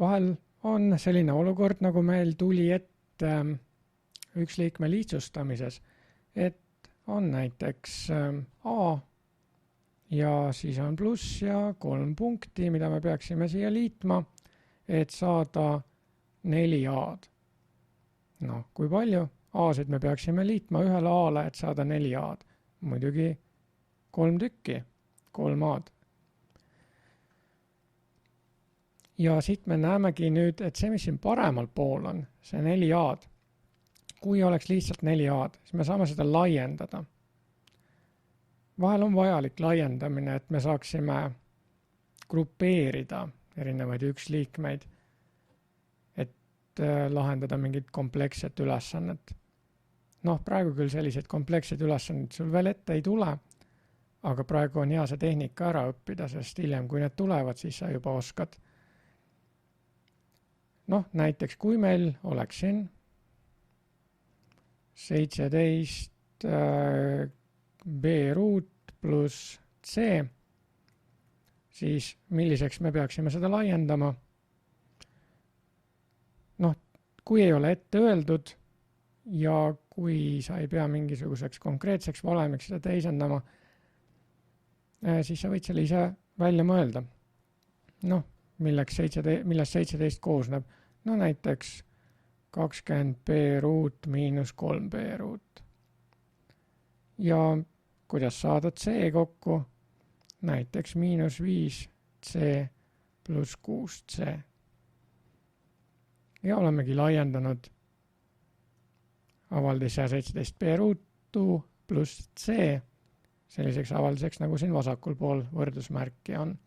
vahel on selline olukord, nagu meil tuli ette üks liikme lihtsustamises, et on näiteks A ja siis on pluss ja 3 punkti, mida me peaksime siia liitma, et saada 4 A-d. No, kui palju A-sid me peaksime liitma ühele A-le, et saada 4 A-d? Muidugi 3 tükki, 3 A-d. Ja siit me näemegi nüüd, et see, mis siin paremal pool on, see 4 A-d, kui oleks lihtsalt 4 A-d, siis me saame seda laiendada. Vahel on vajalik laiendamine, et me saaksime grupeerida erinevaid üksliikmeid, et lahendada mingit kompleksset ülesannet. Noh, praegu küll selliseid kompleksseid ülesannet sul veel ette ei tule, aga praegu on hea see tehnika ära õppida, sest hiljem, kui need tulevad, siis sa juba oskad. Noh, näiteks kui meil oleks siin 17 B ruut pluss C, siis milliseks me peaksime seda laiendama? Noh, kui ei ole ette öeldud ja kui sa ei pea mingisuguseks konkreetseks valemiks seda teisendama, siis sa võid selle ise välja mõelda. Noh, millest 17 koosneb? No näiteks 20 B ruut miinus 3 B ruut. Ja kuidas saada C kokku? Näiteks miinus 5 C pluss 6 C. Ja olemegi laiendanud avaldise 17 B ruutu pluss C selliseks avaldiseks, nagu siin vasakul pool võrdusmärki on.